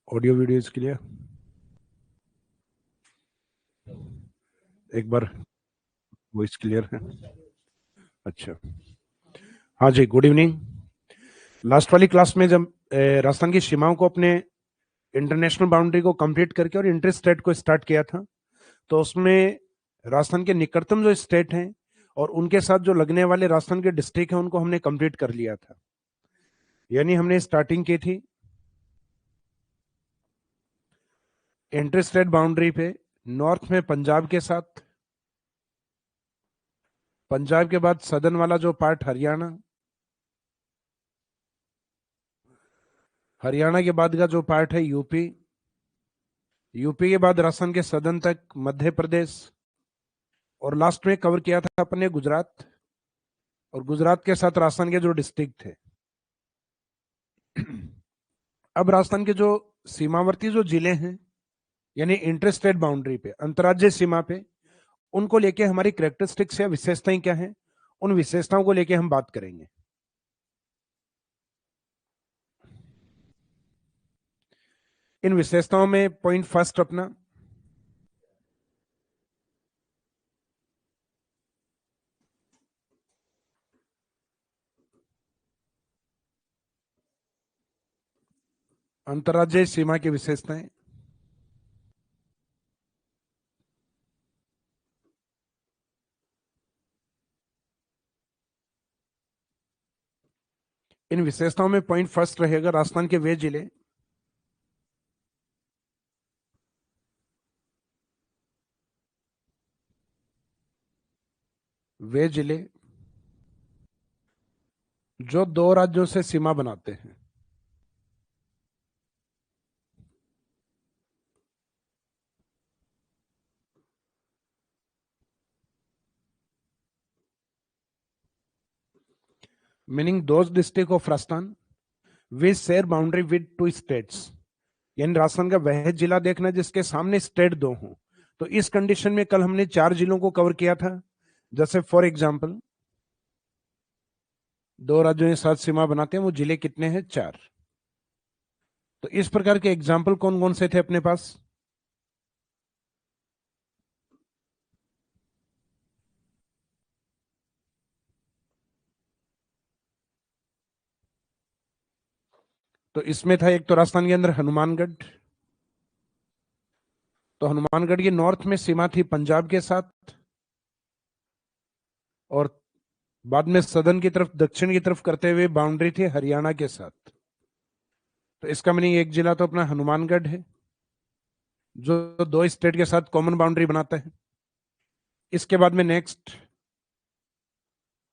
Audio videos के लिए एक बार वॉइस क्लियर है? अच्छा, हाँ जी, गुड इवनिंग। लास्ट वाली क्लास में जब राजस्थान की सीमाओं को अपने इंटरनेशनल बाउंड्री को कंप्लीट करके और इंटर स्टेट को स्टार्ट किया था, तो उसमें राजस्थान के निकटतम जो स्टेट हैं और उनके साथ जो लगने वाले राजस्थान के डिस्ट्रिक्ट हैं उनको हमने कंप्लीट कर लिया था। यानी हमने स्टार्टिंग की थी इंटर स्टेट बाउंड्री पे नॉर्थ में पंजाब के साथ, पंजाब के बाद सदर्न वाला जो पार्ट हरियाणा, हरियाणा के बाद का जो पार्ट है यूपी, यूपी के बाद राजस्थान के सदर्न तक मध्य प्रदेश, और लास्ट में कवर किया था अपने गुजरात, और गुजरात के साथ राजस्थान के जो डिस्ट्रिक्ट थे। अब राजस्थान के जो सीमावर्ती जो जिले हैं यानी इंटर स्टेट बाउंड्री पे, अंतर्राज्यीय सीमा पे, उनको लेके हमारी कैरेक्टरिस्टिक्स या विशेषताएं क्या हैं, उन विशेषताओं को लेके हम बात करेंगे। इन विशेषताओं में पॉइंट फर्स्ट अपना अंतर्राज्यीय सीमा की विशेषताएं। इन विशेषताओं में पॉइंट फर्स्ट रहेगा राजस्थान के वे जिले जो दो राज्यों से सीमा बनाते हैं। Meaning those district of Rajasthan which share boundary with two states. यानी राजस्थान का वह जिला देखना जिसके सामने स्टेट दो हों। तो इस कंडीशन में कल हमने 4 जिलों को कवर किया था। जैसे फॉर एग्जांपल दो राज्यों के साथ सीमा बनाते हैं, वो जिले कितने हैं? 4। तो इस प्रकार के एग्जाम्पल कौन कौन से थे अपने पास? तो इसमें था एक तो राजस्थान के अंदर हनुमानगढ़। तो हनुमानगढ़ की नॉर्थ में सीमा थी पंजाब के साथ, और बाद में सदन की तरफ, दक्षिण की तरफ करते हुए बाउंड्री थी हरियाणा के साथ। तो इसका मीनिंग एक जिला तो अपना हनुमानगढ़ है जो दो स्टेट के साथ कॉमन बाउंड्री बनाता है। इसके बाद में नेक्स्ट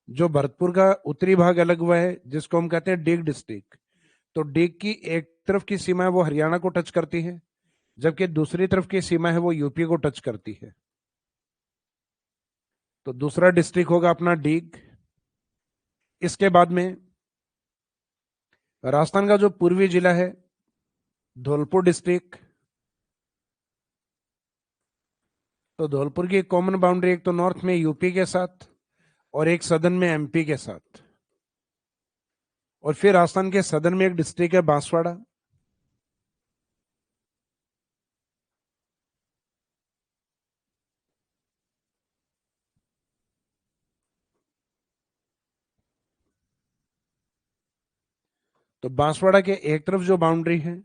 जो भरतपुर का उत्तरी भाग अलग हुआ है जिसको हम कहते हैं डीग डिस्ट्रिक्ट। तो डीग की एक तरफ की सीमा है वो हरियाणा को टच करती है, जबकि दूसरी तरफ की सीमा है वो यूपी को टच करती है। तो दूसरा डिस्ट्रिक्ट होगा अपना डीग। इसके बाद में राजस्थान का जो पूर्वी जिला है धौलपुर डिस्ट्रिक्ट। तो धौलपुर की कॉमन बाउंड्री एक तो नॉर्थ में यूपी के साथ और एक सदन में एमपी के साथ। और फिर राजस्थान के सदन में एक डिस्ट्रिक्ट है बांसवाड़ा। तो बांसवाड़ा के एक तरफ जो बाउंड्री है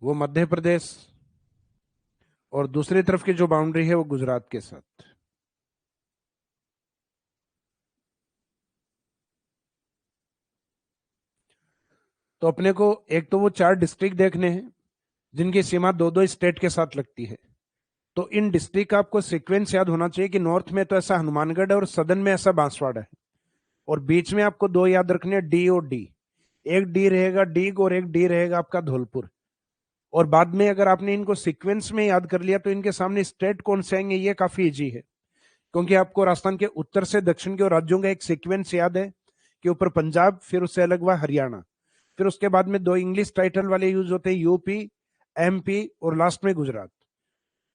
वो मध्य प्रदेश, और दूसरी तरफ की जो बाउंड्री है वो गुजरात के साथ। तो अपने को एक तो वो 4 डिस्ट्रिक्ट देखने हैं जिनकी सीमा दो दो स्टेट के साथ लगती है। तो इन डिस्ट्रिक्ट का आपको सीक्वेंस याद होना चाहिए कि नॉर्थ में तो ऐसा हनुमानगढ़ है और सदन में ऐसा बांसवाड़ा है, और बीच में आपको 2 याद रखने हैं, डी और डी। एक डी रहेगा डीग और एक डी रहेगा आपका धौलपुर। और बाद में अगर आपने इनको सीक्वेंस में याद कर लिया तो इनके सामने स्टेट कौन से आएंगे ये काफी इजी है, क्योंकि आपको राजस्थान के उत्तर से दक्षिण के राज्यों का एक सीक्वेंस याद है कि ऊपर पंजाब, फिर उससे अलग हुआ हरियाणा, फिर उसके बाद में 2 इंग्लिश टाइटल वाले यूज होते हैं यूपी, एमपी, और लास्ट में गुजरात।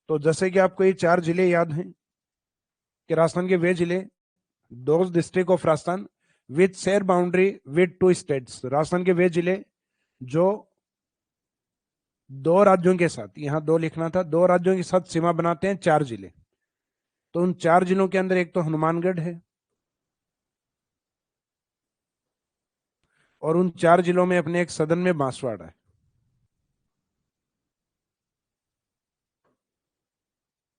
तो जैसे कि आपको ये 4 जिले याद हैं कि राजस्थान के वे जिले, those district of Rajasthan with share boundary with 2 states. Rajasthan के वे जिले जो दो राज्यों के साथ, यहां दो लिखना था, दो राज्यों के साथ सीमा बनाते हैं 4 जिले। तो उन 4 जिलों के अंदर एक तो हनुमानगढ़ है, और उन 4 जिलों में अपने एक सदन में बांसवाड़ा है।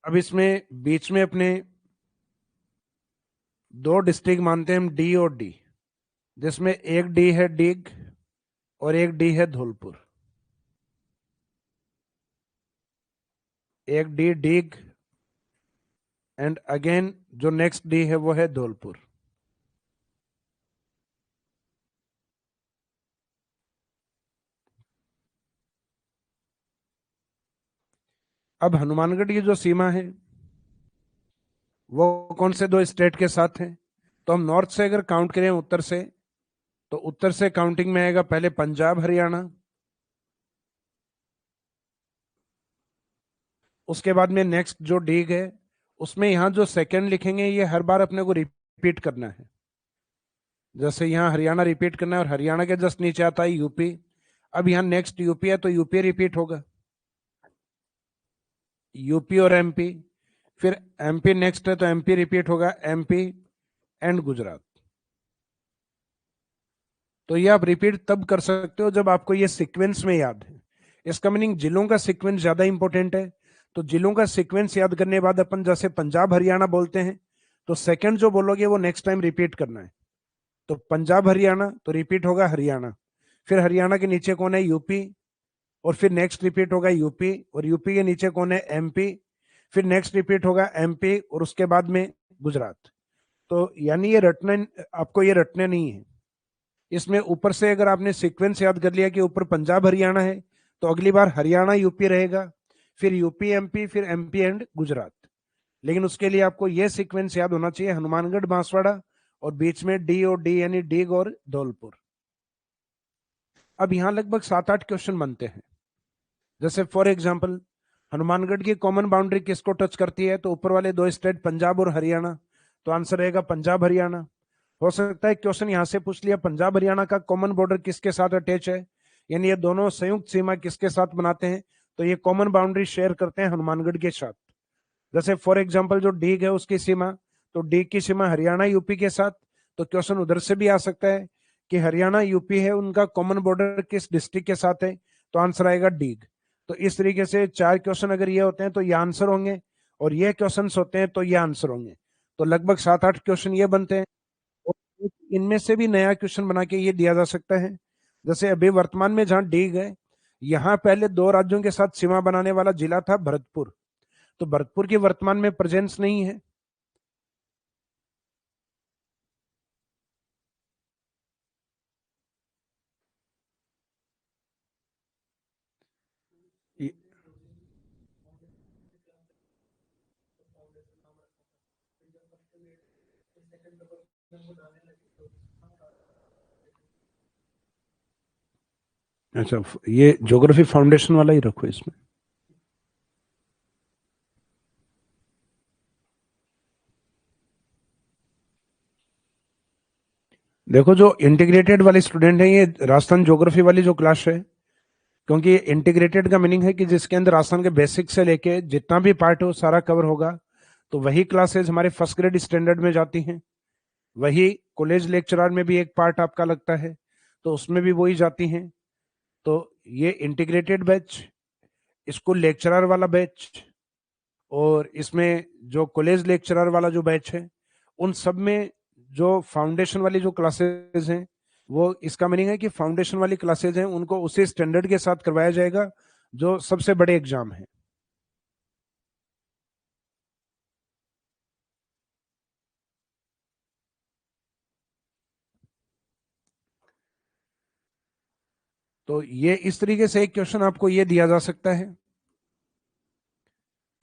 अब इसमें बीच में अपने दो डिस्ट्रिक्ट मानते हैं हम, डी और डी, जिसमें एक डी है डीग और एक डी है धौलपुर। एक डी डीग एंड अगेन जो नेक्स्ट डी है वो है धौलपुर। अब हनुमानगढ़ की जो सीमा है वो कौन से दो स्टेट के साथ है? तो हम नॉर्थ से अगर काउंट करें उत्तर से, तो उत्तर से काउंटिंग में आएगा पहले पंजाब हरियाणा, उसके बाद में नेक्स्ट जो डीग है उसमें यहां जो सेकंड लिखेंगे ये हर बार अपने को रिपीट करना है। जैसे यहाँ हरियाणा रिपीट करना है और हरियाणा के जस्ट नीचे आता है यूपी। अब यहाँ नेक्स्ट यूपी है तो यूपी रिपीट होगा, यूपी और एमपी। फिर एमपी नेक्स्ट है तो एमपी रिपीट होगा, एमपी एंड गुजरात। तो ये आप रिपीट तब कर सकते हो जब आपको ये सीक्वेंस में याद है। इसका मीनिंग जिलों का सीक्वेंस ज्यादा इंपॉर्टेंट है। तो जिलों का सीक्वेंस याद करने के बाद अपन जैसे पंजाब हरियाणा बोलते हैं, तो सेकंड जो बोलोगे वो नेक्स्ट टाइम रिपीट करना है। तो पंजाब हरियाणा तो रिपीट होगा हरियाणा, फिर हरियाणा के नीचे कौन है? यूपी, और फिर नेक्स्ट रिपीट होगा यूपी, और यूपी के नीचे कौन है? एमपी, फिर नेक्स्ट रिपीट होगा एमपी, और उसके बाद में गुजरात। तो यानी ये रटने, आपको ये रटने नहीं है। इसमें ऊपर से अगर आपने सीक्वेंस याद कर लिया कि ऊपर पंजाब हरियाणा है, तो अगली बार हरियाणा यूपी रहेगा, फिर यूपी एमपी, फिर एमपी एंड गुजरात। लेकिन उसके लिए आपको यह सीक्वेंस याद होना चाहिए, हनुमानगढ़ बांसवाड़ा, और बीच में डी और डी यानी डीग और धौलपुर। अब यहां लगभग 7-8 क्वेश्चन बनते हैं। जैसे फॉर एग्जाम्पल हनुमानगढ़ की कॉमन बाउंड्री किसको टच करती है? तो ऊपर वाले दो स्टेट पंजाब और हरियाणा, तो आंसर रहेगा पंजाब हरियाणा। हो सकता है क्वेश्चन यहां से पूछ लिया पंजाब हरियाणा का कॉमन बॉर्डर किसके साथ अटैच है, यानी ये दोनों संयुक्त सीमा किसके साथ बनाते हैं? तो ये कॉमन बाउंड्री शेयर करते हैं हनुमानगढ़ के साथ। जैसे फॉर एग्जाम्पल जो डीग है उसकी सीमा, तो डीग की सीमा हरियाणा यूपी के साथ। तो क्वेश्चन उधर से भी आ सकता है कि हरियाणा यूपी है, उनका कॉमन बॉर्डर किस डिस्ट्रिक्ट के साथ है? तो आंसर आएगा डीग। तो इस तरीके से 4 क्वेश्चन अगर ये होते हैं तो ये आंसर होंगे, और ये क्वेश्चन होते हैं तो ये आंसर होंगे। तो लगभग 7-8 क्वेश्चन ये बनते हैं। और इनमें से भी नया क्वेश्चन बना के ये दिया जा सकता है। जैसे अभी वर्तमान में जहां डीग है, यहाँ पहले दो राज्यों के साथ सीमा बनाने वाला जिला था भरतपुर, तो भरतपुर की वर्तमान में प्रेजेंस नहीं है। अच्छा, ये ज्योग्राफी फाउंडेशन वाला ही रखो इसमें। देखो जो इंटीग्रेटेड वाले स्टूडेंट हैं, ये राजस्थान ज्योग्राफी वाली जो क्लास है, क्योंकि इंटीग्रेटेड का मीनिंग है कि जिसके अंदर राजस्थान के बेसिक से लेके जितना भी पार्ट है वो सारा कवर होगा। तो वही क्लासेज हमारे फर्स्ट ग्रेड स्टैंडर्ड में जाती हैं, वही कॉलेज लेक्चरर में भी एक पार्ट आपका लगता है, तो उसमें भी वही जाती हैं। तो ये इंटीग्रेटेड बैच, स्कूल लेक्चरर वाला बैच, और इसमें जो कॉलेज लेक्चरर वाला जो बैच है, उन सब में जो फाउंडेशन वाली जो क्लासेस हैं, वो इसका मीनिंग है कि फाउंडेशन वाली क्लासेज हैं उनको उसी स्टैंडर्ड के साथ करवाया जाएगा जो सबसे बड़े एग्जाम है। तो ये इस तरीके से एक क्वेश्चन आपको ये दिया जा सकता है।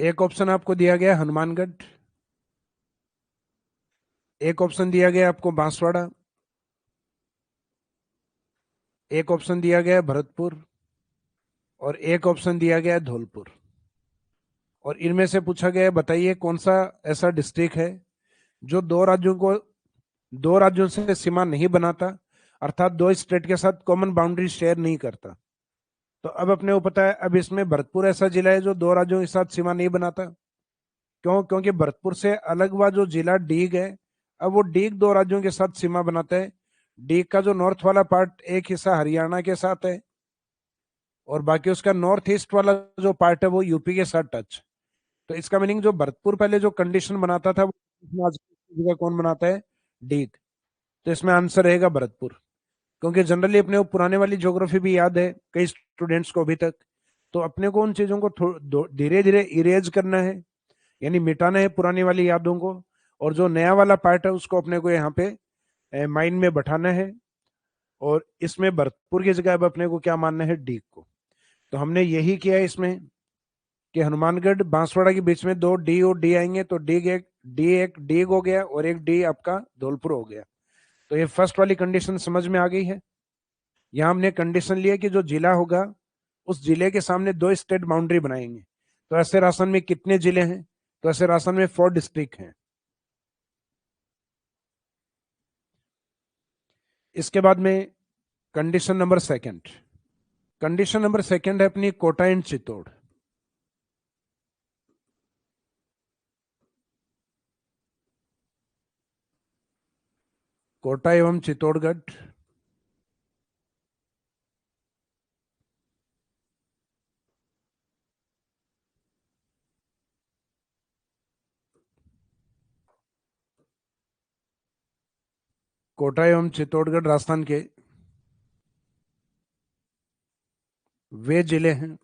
एक ऑप्शन आपको दिया गया हनुमानगढ़, एक ऑप्शन दिया गया आपको बांसवाड़ा, एक ऑप्शन दिया गया भरतपुर, और एक ऑप्शन दिया गया धौलपुर। और इनमें से पूछा गया है बताइए कौन सा ऐसा डिस्ट्रिक्ट है जो दो राज्यों से सीमा नहीं बनाता। अर्थात दो स्टेट के साथ कॉमन बाउंड्री शेयर नहीं करता। तो अब अपने को पता है, अब इसमें भरतपुर ऐसा जिला है जो दो राज्यों के साथ सीमा नहीं बनाता। क्यों? क्योंकि भरतपुर से अलग हुआ जो जिला डीग है, अब वो डीग दो राज्यों के साथ सीमा बनाता है। डीग का जो नॉर्थ वाला पार्ट, एक हिस्सा हरियाणा के साथ है और बाकी उसका नॉर्थ ईस्ट वाला जो पार्ट है वो यूपी के साथ टच। तो इसका मीनिंग जो भरतपुर पहले जो कंडीशन बनाता था, वो आज की जगह कौन बनाता है? डीग। तो इसमें आंसर रहेगा भरतपुर। क्योंकि जनरली अपने को पुराने वाली ज्योग्राफी भी याद है कई स्टूडेंट्स को अभी तक। तो अपने को उन चीजों को धीरे धीरे इरेज करना है, यानी मिटाना है पुरानी वाली यादों को, और जो नया वाला पार्ट है उसको अपने को यहाँ पे माइंड में बैठाना है। और इसमें भरतपुर की जगह अब अपने को क्या मानना है? डीग को। तो हमने यही किया है इसमें कि हनुमानगढ़ बांसवाड़ा के बीच में दो डी और डी आएंगे, तो एक डीग हो गया और एक डी आपका धौलपुर हो गया। तो ये फर्स्ट वाली कंडीशन समझ में आ गई है। यहाँ हमने कंडीशन लिया कि जो जिला होगा उस जिले के सामने दो स्टेट बाउंड्री बनाएंगे। तो ऐसे राजस्थान में कितने जिले हैं? तो ऐसे राजस्थान में 4 डिस्ट्रिक्ट हैं। इसके बाद में condition number second. Condition number second है अपनी कोटा एंड चित्तौड़। कोटा एवं चित्तौड़गढ़ कोटा एवं चित्तौड़गढ़ राजस्थान के वे जिले हैं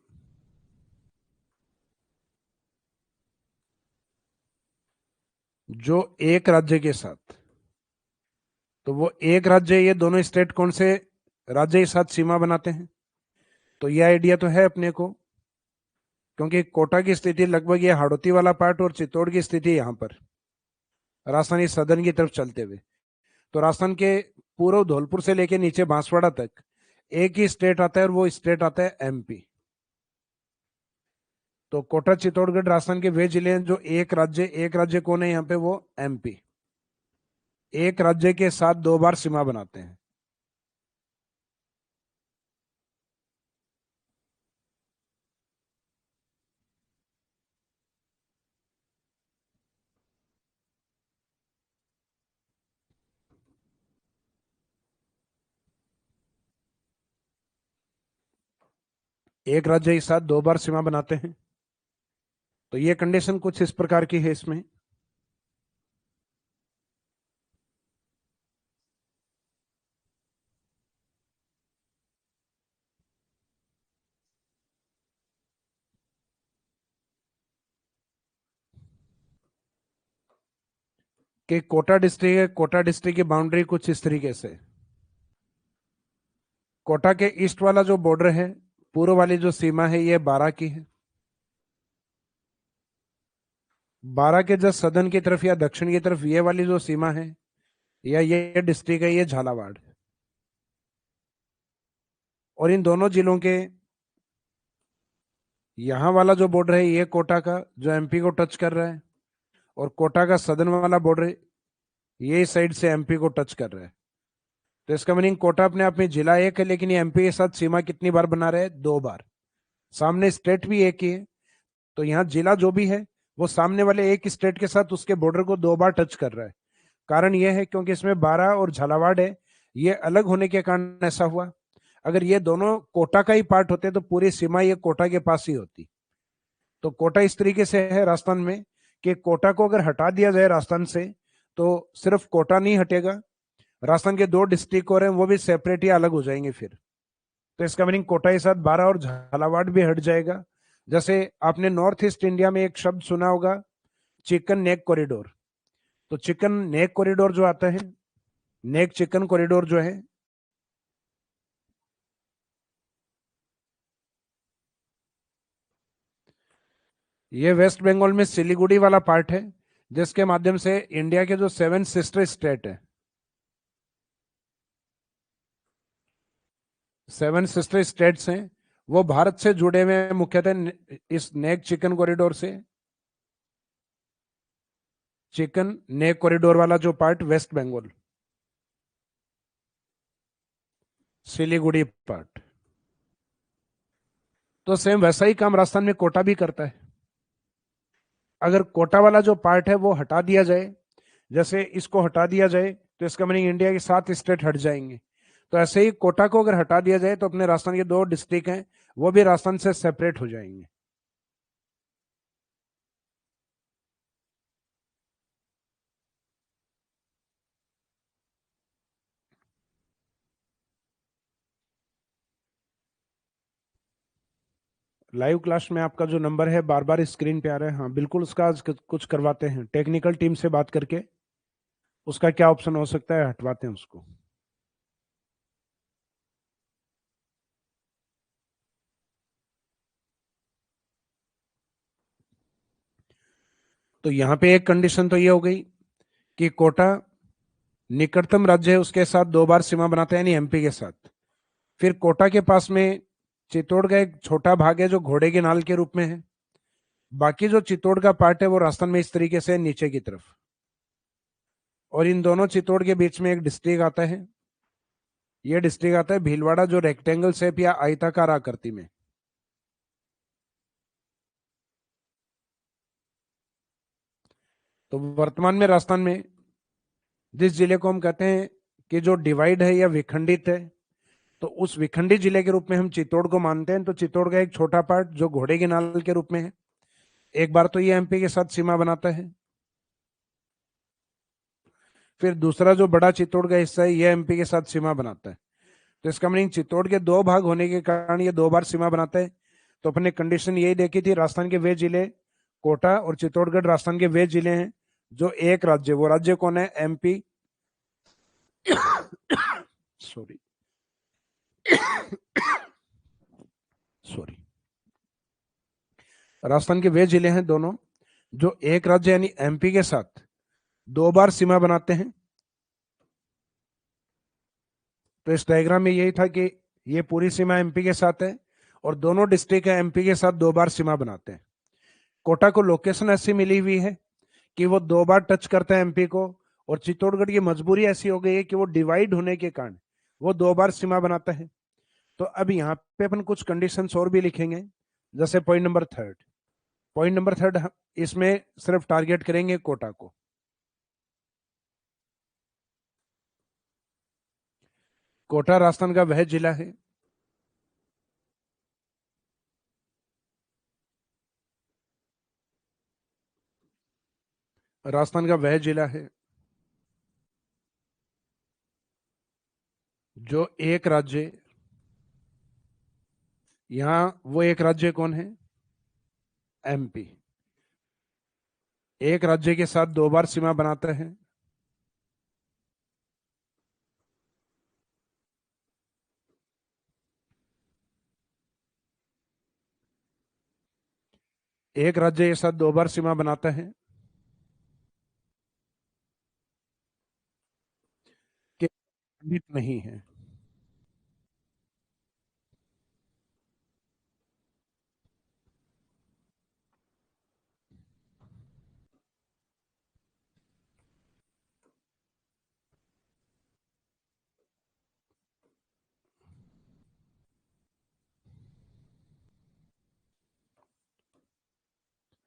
जो एक राज्य के साथ, तो वो एक राज्य, ये दोनों स्टेट कौन से राज्य के साथ सीमा बनाते हैं? तो ये आइडिया तो है अपने को, क्योंकि कोटा की स्थिति लगभग ये हाड़ौती वाला पार्ट और चित्तौड़ की स्थिति यहाँ पर राजस्थानी सदन की तरफ चलते हुए। तो राजस्थान के पूर्व धौलपुर से लेके नीचे बांसवाड़ा तक एक ही स्टेट आता है और वो स्टेट आता है एमपी। तो कोटा चित्तौड़गढ़ राजस्थान के वे जिले हैं जो एक राज्य कौन है यहाँ पे? वो एमपी। एक राज्य के साथ दो बार सीमा बनाते हैं। एक राज्य के साथ दो बार सीमा बनाते हैं। तो ये कंडीशन कुछ इस प्रकार की है इसमें कि कोटा डिस्ट्रिक्ट है, कोटा डिस्ट्रिक्ट की बाउंड्री कुछ इस तरीके से। कोटा के ईस्ट वाला जो बॉर्डर है, पूर्व वाली जो सीमा है, ये 12 की है। 12 के जस्ट सदन की तरफ या दक्षिण की तरफ ये वाली जो सीमा है या ये डिस्ट्रिक्ट है, ये झालावाड़। और इन दोनों जिलों के यहाँ वाला जो बॉर्डर है ये कोटा का, जो एमपी को टच कर रहा है, और कोटा का सदन वाला बॉर्डर ये साइड से एमपी को टच कर रहा है। तो इसका मीनिंग कोटा अपने आप में जिला एक है, लेकिन ये एमपी के साथ सीमा कितनी बार बना रहे हैं? 2 बार। सामने स्टेट भी एक ही है, तो यहाँ जिला जो भी है वो सामने वाले एक स्टेट के साथ उसके बॉर्डर को 2 बार टच कर रहा है। कारण यह है क्योंकि इसमें 12 और झालावाड़ है, ये अलग होने के कारण ऐसा हुआ। अगर ये दोनों कोटा का ही पार्ट होते तो पूरी सीमा ये कोटा के पास ही होती। तो कोटा इस तरीके से है राजस्थान में कि कोटा को अगर हटा दिया जाए राजस्थान से तो सिर्फ कोटा नहीं हटेगा, राजस्थान के 2 डिस्ट्रिक्ट और हैं वो भी सेपरेट या अलग हो जाएंगे फिर। तो इसका मीनिंग कोटा के साथ 12 और झालावाड़ भी हट जाएगा। जैसे आपने नॉर्थ ईस्ट इंडिया में एक शब्द सुना होगा, चिकन नेक कॉरिडोर। तो चिकन नेक कॉरिडोर जो आता है, नेक चिकन कॉरिडोर जो है, ये वेस्ट बंगाल में सिलीगुड़ी वाला पार्ट है, जिसके माध्यम से इंडिया के जो 7 सिस्टर स्टेट है, 7 सिस्टर स्टेट्स हैं, वो भारत से जुड़े हुए हैं मुख्यतः इस नेक चिकन कॉरिडोर से। चिकन नेक कॉरिडोर वाला जो पार्ट वेस्ट बंगाल, सिलीगुड़ी पार्ट। तो सेम वैसा ही काम राजस्थान में कोटा भी करता है। अगर कोटा वाला जो पार्ट है वो हटा दिया जाए, जैसे इसको हटा दिया जाए तो इसका मीनिंग इंडिया के 7 स्टेट हट जाएंगे। तो ऐसे ही कोटा को अगर हटा दिया जाए तो अपने राजस्थान के 2 डिस्ट्रिक्ट हैं वो भी राजस्थान से सेपरेट हो जाएंगे। लाइव क्लास में आपका जो नंबर है बार बार स्क्रीन पे आ रहा है, हाँ बिल्कुल उसका आज कुछ करवाते हैं, टेक्निकल टीम से बात करके उसका क्या ऑप्शन हो सकता है हटवाते हैं उसको। तो यहाँ पे एक कंडीशन तो ये हो गई कि कोटा निकटतम राज्य है उसके साथ 2 बार सीमा बनाते हैं, यानी एमपी के साथ। फिर कोटा के पास में चित्तौड़ का एक छोटा भाग है जो घोड़े के नाल के रूप में है। बाकी जो चित्तौड़ का पार्ट है वो राजस्थान में इस तरीके से नीचे की तरफ, और इन दोनों चित्तौड़ के बीच में एक डिस्ट्रिक्ट आता है। ये डिस्ट्रिक्ट आता है भीलवाड़ा, जो रेक्टेंगल शेप या आयताकार आकृति में। तो वर्तमान में राजस्थान में जिस जिले को हम कहते हैं कि जो डिवाइड है या विखंडित है, तो उस विखंडित जिले के रूप में हम चित्तौड़ को मानते हैं। तो चित्तौड़ का एक छोटा पार्ट जो घोड़े के नाल के रूप में है, एक बार तो ये एमपी के साथ सीमा बनाता है। फिर दूसरा जो बड़ा चित्तौड़ का हिस्सा है ये एमपी के साथ सीमा बनाता है। तो इसका मीनिंग चित्तौड़ के 2 भाग होने के कारण ये 2 बार सीमा बनाता है। तो अपने कंडीशन यही देखी थी, राजस्थान के वे जिले कोटा और चित्तौड़गढ़ राजस्थान के वे जिले हैं जो एक राज्य, वो राज्य कौन है? एमपी। सॉरी सॉरी, राजस्थान के वे जिले हैं दोनों जो एक राज्य यानी एमपी के साथ 2 बार सीमा बनाते हैं। तो इस डायग्राम में यही था कि ये पूरी सीमा एमपी के साथ है और दोनों डिस्ट्रिक्ट है एमपी के साथ 2 बार सीमा बनाते हैं। कोटा को लोकेशन ऐसी मिली हुई है कि वो 2 बार टच करता है एमपी को, और चित्तौड़गढ़ की मजबूरी ऐसी हो गई है कि वो डिवाइड होने के कारण वो 2 बार सीमा बनाता है। तो अब यहाँ पे अपन कुछ कंडीशंस और भी लिखेंगे, जैसे पॉइंट नंबर थर्ड इसमें सिर्फ टारगेट करेंगे कोटा को। कोटा राजस्थान का वह जिला है राजस्थान का वह जिला है जो एक राज्य, यहां वो एक राज्य कौन है? एमपी। एक राज्य के साथ 2 बार सीमा बनाता है। एक राज्य के साथ 2 बार सीमा बनाता है कि खंडित नहीं है।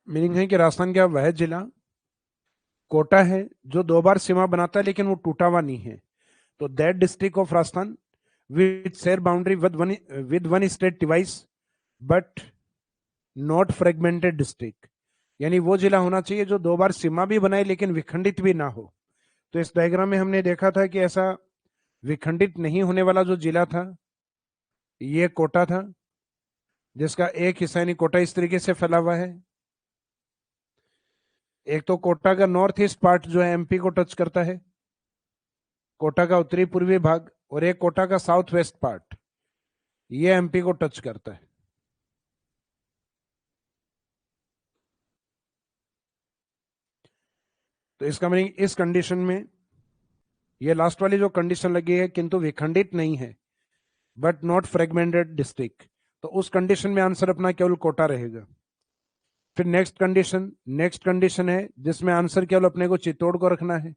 मीनिंग है कि राजस्थान का वह जिला कोटा है जो 2 बार सीमा बनाता है लेकिन वो टूटा हुआ नहीं है। तो that district of Rajasthan with share boundary with one state device but not fragmented district, यानी वो जिला होना चाहिए जो 2 बार सीमा भी बनाए लेकिन विखंडित भी ना हो। तो इस डायग्राम में हमने देखा था कि ऐसा विखंडित नहीं होने वाला जो जिला था ये कोटा था, जिसका एक हिस्सा यानी कोटा इस तरीके से फैला हुआ है। एक तो कोटा का नॉर्थ ईस्ट पार्ट जो है एमपी को टच करता है, कोटा का उत्तरी पूर्वी भाग, और एक कोटा का साउथ वेस्ट पार्ट ये एमपी को टच करता है। तो इसका मीनिंग इस कंडीशन में ये लास्ट वाली जो कंडीशन लगी है किंतु विखंडित नहीं है बट नॉट फ्रेगमेंटेड डिस्ट्रिक्ट, तो उस कंडीशन में आंसर अपना केवल कोटा रहेगा। फिर नेक्स्ट कंडीशन है जिसमें आंसर केवल अपने को चित्तौड़ को रखना है।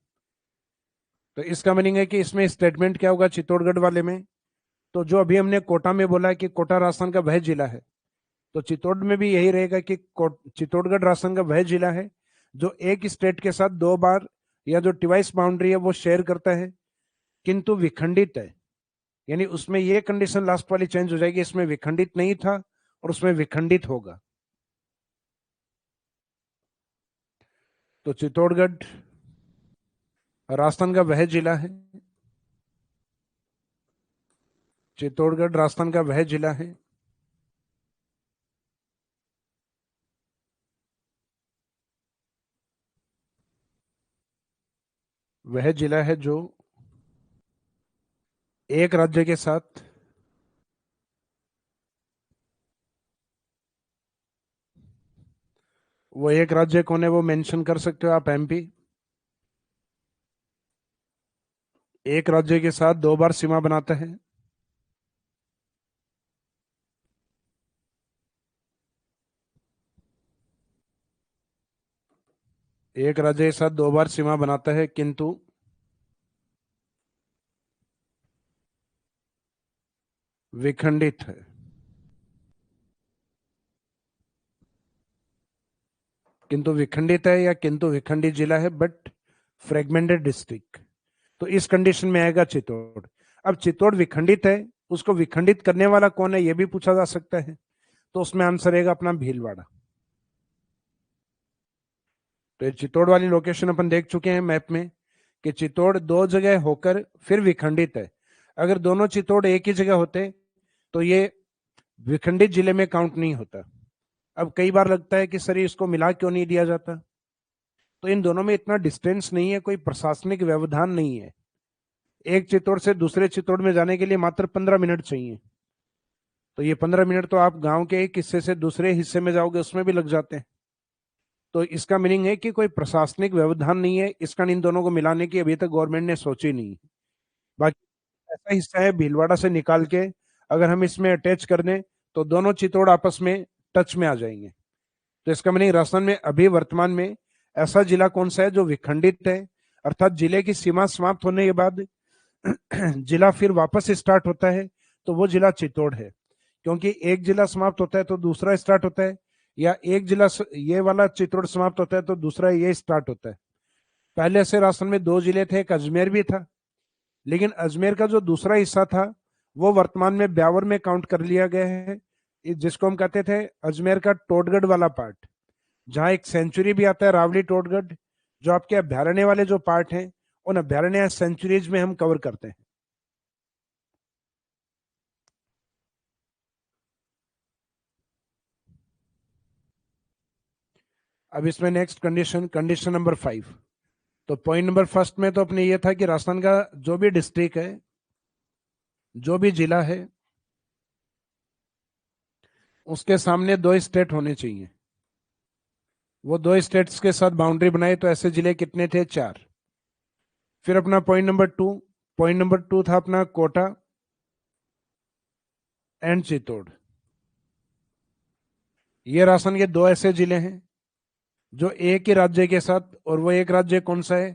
तो इसका मीनिंग है कि इसमें स्टेटमेंट क्या होगा चित्तौड़गढ़ वाले में तो जो अभी हमने कोटा में बोला है कि कोटा राजस्थान का वह जिला है, तो चित्तौड़ में भी यही रहेगा कि चित्तौड़गढ़ राजस्थान का वह जिला है जो एक स्टेट के साथ दो बार या जो डिवाइस बाउंड्री है वो शेयर करता है, किंतु विखंडित है। यानी उसमें ये कंडीशन लास्ट वाली चेंज हो जाएगी, इसमें विखंडित नहीं था और उसमें विखंडित होगा। तो चित्तौड़गढ़ राजस्थान का वह जिला है, चित्तौड़गढ़ राजस्थान का वह जिला है वह जिला है जो एक राज्य के साथ वो एक राज्य कौन है वो मेंशन कर सकते हो आप, एमपी। एक राज्य के साथ दो बार सीमा बनाता है, एक राज्य के साथ दो बार सीमा बनाता है किंतु विखंडित है। किंतु विखंडित है या किंतु विखंडित जिला है बट फ्रेगमेंटेड डिस्ट्रिक्ट, तो इस कंडीशन में आएगा चित्तौड़। अब चित्तौड़ विखंडित है, उसको विखंडित करने वाला कौन है ये भी पूछा जा सकता है, तो उसमें आंसर रहेगा अपना भीलवाड़ा। तो ये चित्तौड़ वाली लोकेशन अपन देख चुके हैं मैप में कि चित्तौड़ दो जगह होकर फिर विखंडित है। अगर दोनों चित्तौड़ एक ही जगह होते तो ये विखंडित जिले में काउंट नहीं होता। अब कई बार लगता है कि सर इसको मिला क्यों नहीं दिया जाता, तो इन दोनों में इतना डिस्टेंस नहीं है, कोई प्रशासनिक व्यवधान नहीं है। एक चित्तौड़ से दूसरे चित्तौड़ में जाने के लिए मात्र 15 मिनट चाहिए, तो ये 15 मिनट तो आप गांव के एक हिस्से से दूसरे हिस्से में जाओगे उसमें भी लग जाते हैं। तो इसका मीनिंग है कि कोई प्रशासनिक व्यवधान नहीं है, इसका इन दोनों को मिलाने की अभी तक गवर्नमेंट ने सोची नहीं। बाकी ऐसा हिस्सा है भीलवाड़ा से निकाल के अगर हम इसमें अटैच कर दें तो दोनों चित्तौड़ आपस में टच में आ जाएंगे। तो इसका मीनिंग राजस्थान में अभी वर्तमान में ऐसा जिला कौन सा है जो विखंडित है, अर्थात जिले की सीमा समाप्त होने के बाद जिला फिर वापस स्टार्ट होता है, तो वो जिला चित्तौड़ है। क्योंकि एक जिला समाप्त होता है तो दूसरा स्टार्ट होता है, या एक जिला ये वाला चित्तौड़ समाप्त होता है तो दूसरा ये स्टार्ट होता है। पहले से राजस्थान में दो जिले थे, एक अजमेर भी था, लेकिन अजमेर का जो दूसरा हिस्सा था वो वर्तमान में ब्यावर में काउंट कर लिया गया है, जिसको हम कहते थे अजमेर का टोटगढ़ वाला पार्ट, जहाँ एक सेंचुरी भी आता है रावली टोटगढ़, जो आपके अभ्यारण्य वाले जो पार्ट हैं उन अभ्यारण्य सेंचुरीज में हम कवर करते हैं। अब इसमें नेक्स्ट कंडीशन, कंडीशन नंबर 5। तो पॉइंट नंबर फर्स्ट में तो अपने ये था कि राजस्थान का जो भी डिस्ट्रिक्ट है, जो भी जिला है, उसके सामने दो स्टेट होने चाहिए। वो दो स्टेट्स के साथ बाउंड्री बनाए तो ऐसे जिले कितने थे, 4। फिर अपना पॉइंट नंबर टू था अपना कोटा एंड चित्तौड़। ये राजस्थान के दो ऐसे जिले हैं जो एक ही राज्य के साथ, और वो एक राज्य कौन सा है,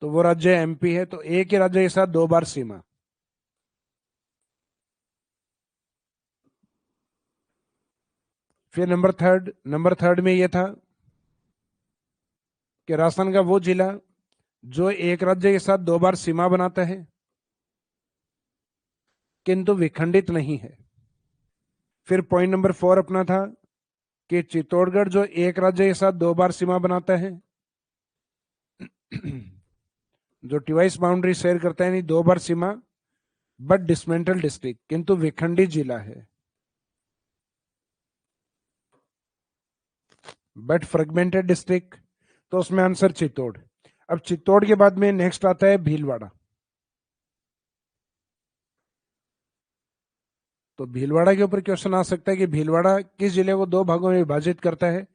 तो वो राज्य एमपी है, तो एक ही राज्य के साथ दो बार सीमा। फिर नंबर थर्ड में ये था कि राजस्थान का वो जिला जो एक राज्य के साथ दो बार सीमा बनाता है किंतु विखंडित नहीं है। फिर पॉइंट नंबर 4 अपना था कि चित्तौड़गढ़ जो एक राज्य के साथ दो बार सीमा बनाता है, जो डिवाइस बाउंड्री शेयर करता है, नहीं दो बार सीमा, बट डिसमेंटल डिस्ट्रिक्ट, किंतु विखंडित जिला है, बट फ्रेगमेंटेड डिस्ट्रिक्ट, तो उसमें आंसर चित्तौड़। अब चित्तौड़ के बाद में नेक्स्ट आता है भीलवाड़ा। तो भीलवाड़ा के ऊपर क्वेश्चन आ सकता है कि भीलवाड़ा किस जिले को दो भागों में विभाजित करता है,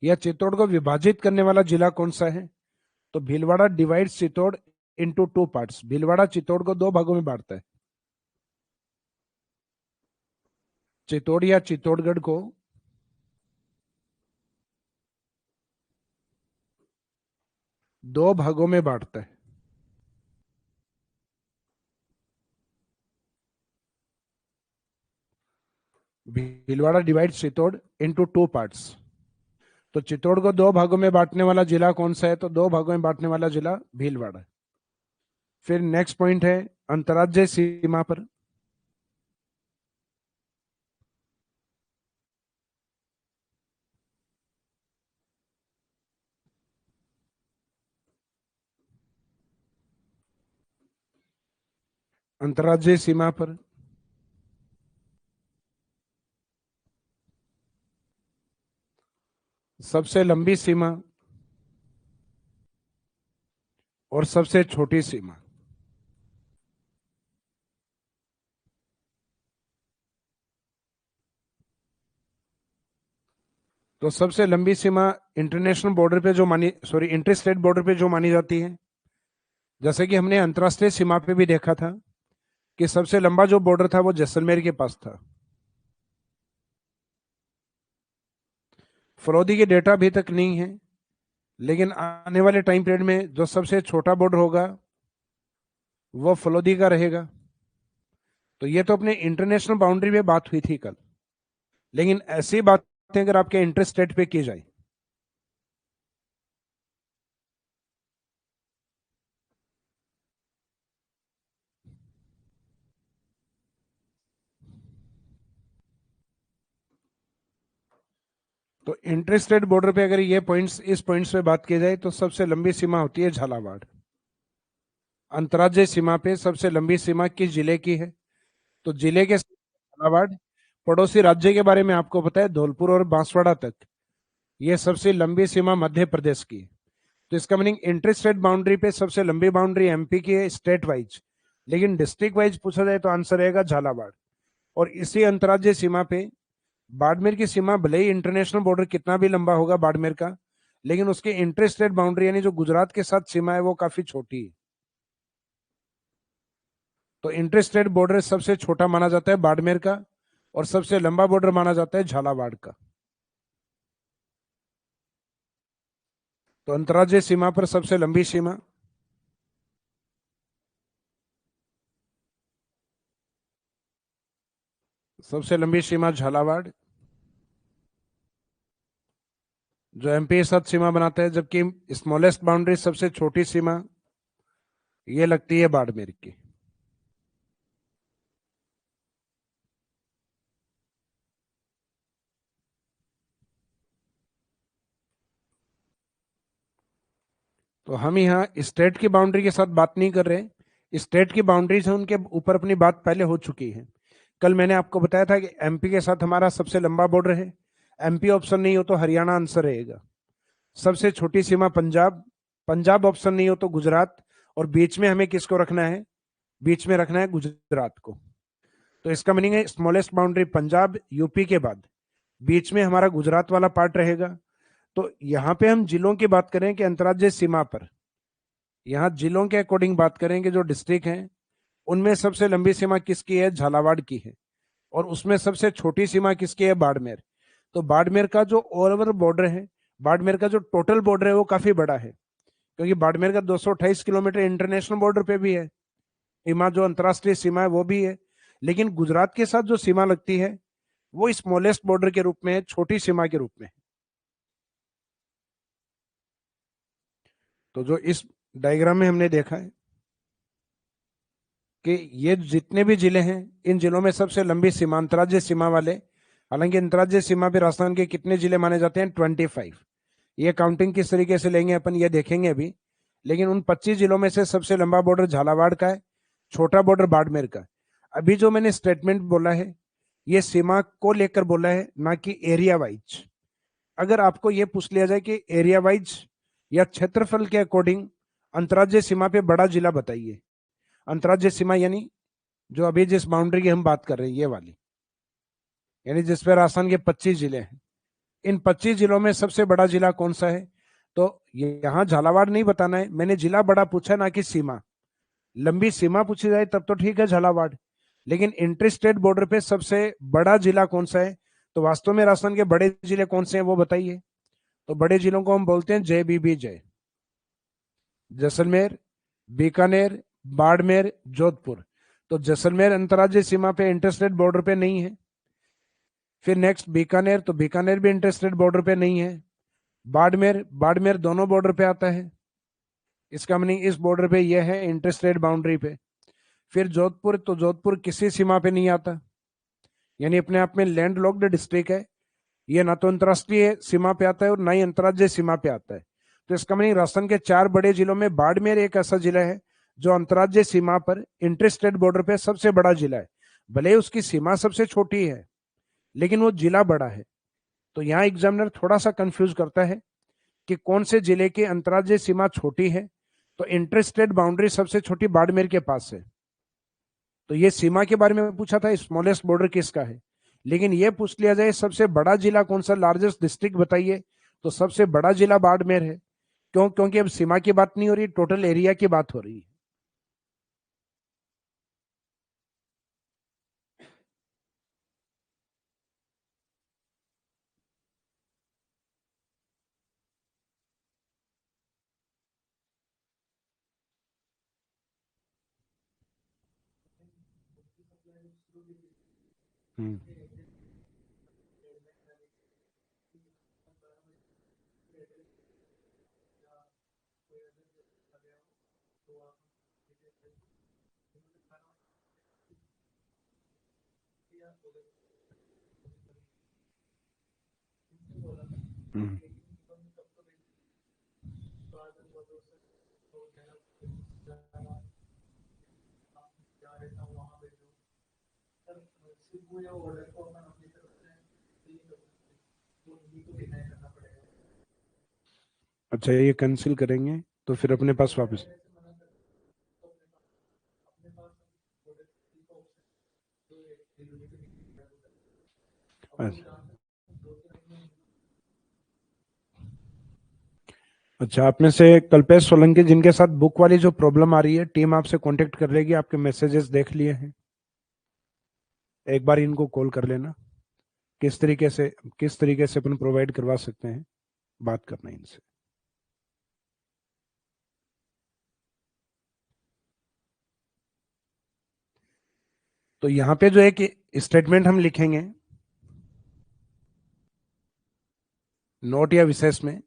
या चित्तौड़ को विभाजित करने वाला जिला कौन सा है। तो Bhilwara divides Chittor into 2 parts. Bhilwara Chittor को दो भागों में बांटता है। चित्तौड़ या चित्तौड़गढ़ को दो भागों में बांटता है। Bhilwara divide Chittor into 2 parts. तो चित्तौड़ को 2 भागों में बांटने वाला जिला कौन सा है? तो 2 भागों में बांटने वाला जिला भीलवाड़ा। फिर नेक्स्ट पॉइंट है अंतर्राज्यीय सीमा पर। अंतर्राज्यीय सीमा पर सबसे लंबी सीमा और सबसे छोटी सीमा। तो सबसे लंबी सीमा इंटरनेशनल बॉर्डर पे जो मानी, सॉरी, इंटर स्टेट बॉर्डर पे जो मानी जाती है, जैसे कि हमने अंतर्राष्ट्रीय सीमा पे भी देखा था कि सबसे लंबा जो बॉर्डर था वो जैसलमेर के पास था। फरौदी के डेटा अभी तक नहीं है, लेकिन आने वाले टाइम पीरियड में जो सबसे छोटा बॉर्डर होगा वो फलोदी का रहेगा। तो ये तो अपने इंटरनेशनल बाउंड्री पे बात हुई थी कल, लेकिन ऐसी बातें अगर आपके इंटर स्टेट पे की जाए, तो इंटर स्टेट बॉर्डर पे अगर ये पॉइंट्स, इस पॉइंट्स पे बात की जाए तो सबसे लंबी सीमा होती है झालावाड़। अंतर्राज्यीय सीमा पे सबसे लंबी सीमा किस जिले की है? तो जिले के झालावाड़। पड़ोसी राज्य के बारे में आपको पता है, धौलपुर और बांसवाड़ा तक, ये सबसे लंबी सीमा मध्य प्रदेश की है। तो इसका मीनिंग इंटर स्टेट बाउंड्री पे सबसे लंबी बाउंड्री एमपी की है स्टेट वाइज, लेकिन डिस्ट्रिक्ट वाइज पूछा जाए तो आंसर रहेगा झालावाड़। और इसी अंतर्राज्यीय सीमा पे बाड़मेर की सीमा, भले ही इंटरनेशनल बॉर्डर कितना भी लंबा होगा बाड़मेर का, लेकिन उसकी इंटर स्टेट बाउंड्री यानी जो गुजरात के साथ सीमा है वो काफी छोटी है। तो इंटर स्टेट बॉर्डर सबसे छोटा माना जाता है बाड़मेर का, और सबसे लंबा बॉर्डर माना जाता है झालावाड़ का। तो अंतर्राज्यीय सीमा पर सबसे लंबी सीमा, सबसे लंबी सीमा झालावाड़, जो एमपी के साथ सीमा बनाता है, जबकि स्मॉलेस्ट बाउंड्री, सबसे छोटी सीमा, ये लगती है बाड़मेर की। तो हम यहाँ स्टेट की बाउंड्री के साथ बात नहीं कर रहे, स्टेट की बाउंड्री से उनके ऊपर अपनी बात पहले हो चुकी है। कल मैंने आपको बताया था कि एमपी के साथ हमारा सबसे लंबा बॉर्डर है। एमपी ऑप्शन नहीं हो तो हरियाणा आंसर रहेगा। सबसे छोटी सीमा पंजाब, पंजाब ऑप्शन नहीं हो तो गुजरात, और बीच में हमें किसको रखना है? बीच में रखना है गुजरात को। तो इसका मीनिंग है स्मॉलेस्ट बाउंड्री पंजाब, यूपी के बाद बीच में हमारा गुजरात वाला पार्ट रहेगा। तो यहाँ पे हम जिलों की बात करें कि अंतर्राज्यीय सीमा पर, यहाँ जिलों के अकॉर्डिंग बात करेंगे, जो डिस्ट्रिक्ट हैं उनमें सबसे लंबी सीमा किसकी है? झालावाड़ की है। और उसमें सबसे छोटी सीमा किसकी है? बाड़मेर। तो बाड़मेर का जो ओवरऑल बॉर्डर है, बाड़मेर का जो टोटल बॉर्डर है वो काफी बड़ा है, क्योंकि बाड़मेर का 228 किलोमीटर इंटरनेशनल बॉर्डर पे भी है, सीमा जो अंतर्राष्ट्रीय सीमा है वो भी है, लेकिन गुजरात के साथ जो सीमा लगती है वो स्मॉलेस्ट बॉर्डर के रूप में है, छोटी सीमा के रूप में। तो जो इस डायग्राम में हमने देखा है कि ये जितने भी जिले हैं, इन जिलों में सबसे लंबी सीमा, अंतर्राज्यीय सीमा वाले, हालांकि अंतर्राज्यीय सीमा पे राजस्थान के कितने जिले माने जाते हैं? 25। ये काउंटिंग किस तरीके से लेंगे अपन ये देखेंगे अभी, लेकिन उन 25 जिलों में से सबसे लंबा बॉर्डर झालावाड़ का है, छोटा बॉर्डर बाड़मेर का। अभी जो मैंने स्टेटमेंट बोला है ये सीमा को लेकर बोला है, ना कि एरिया वाइज। अगर आपको ये पूछ लिया जाए कि एरिया वाइज या क्षेत्रफल के अकॉर्डिंग अंतर्राज्यीय सीमा पे बड़ा जिला बताइए, अंतर्राज्यीय सीमा यानी जो अभी जिस बाउंड्री की हम बात कर रहे हैं ये वाली, यानी जिस पे राजस्थान के 25 जिले हैं, इन 25 जिलों में सबसे बड़ा जिला कौन सा है? तो यहाँ झालावाड़ नहीं बताना है, मैंने जिला बड़ा पूछा ना कि सीमा। लंबी सीमा पूछी जाए तब तो ठीक है झालावाड़, लेकिन इंटर स्टेट बॉर्डर पे सबसे बड़ा जिला कौन सा है? तो वास्तव में राजस्थान के बड़े जिले कौन से हैं वो बताइए। तो बड़े जिलों को हम बोलते हैं जय बीबी जय, जैसलमेर, बीकानेर, बाड़मेर, जोधपुर। तो जैसलमेर अंतर्राज्यीय सीमा पे इंटर स्टेट बॉर्डर पे नहीं है, फिर नेक्स्ट बीकानेर, तो बीकानेर भी इंटरस्टेट बॉर्डर पे नहीं है। बाड़मेर, बाड़मेर दोनों बॉर्डर पे आता है, इसका मीनिंग इस बॉर्डर पे ये है इंटरस्टेट बाउंड्री पे। फिर जोधपुर, तो जोधपुर किसी सीमा पे नहीं आता, यानी अपने आप में लैंड लॉक्ड डिस्ट्रिक्ट है, ये ना तो अंतरराष्ट्रीय सीमा पे आता है और ना ही अंतर्राज्यीय सीमा पे आता है। तो इसका मीनिंग राजस्थान के 4 बड़े जिलों में बाड़मेर एक ऐसा जिला है जो अंतर्राज्यीय सीमा पर इंटरस्टेट बॉर्डर पे सबसे बड़ा जिला है। भले ही उसकी सीमा सबसे छोटी है लेकिन वो जिला बड़ा है। तो यहाँ एग्जामिनर थोड़ा सा कंफ्यूज करता है कि कौन से जिले की अंतर्राज्यीय सीमा छोटी है, तो इंटरस्टेट बाउंड्री सबसे छोटी बाड़मेर के पास है। तो ये सीमा के बारे में पूछा था, स्मॉलेस्ट बॉर्डर किसका है, लेकिन ये पूछ लिया जाए सबसे बड़ा जिला कौन सा, लार्जेस्ट डिस्ट्रिक्ट बताइए, तो सबसे बड़ा जिला बाड़मेर है। क्यों? क्योंकि अब सीमा की बात नहीं हो रही, टोटल एरिया की बात हो रही है। हम्म। हम्म। अच्छा, ये कैंसिल करेंगे तो फिर अपने पास वापस। अच्छा। अच्छा, आप में से कल्पेश सोलंकी जिनके साथ बुक वाली जो प्रॉब्लम आ रही है, टीम आपसे कांटेक्ट कर लेगी, आपके मैसेजेस देख लिए हैं, एक बार इनको कॉल कर लेना। किस तरीके से, किस तरीके से अपन प्रोवाइड करवा सकते हैं, बात करना है इनसे। तो यहाँ पे जो एक स्टेटमेंट हम लिखेंगे नोट या विशेष में,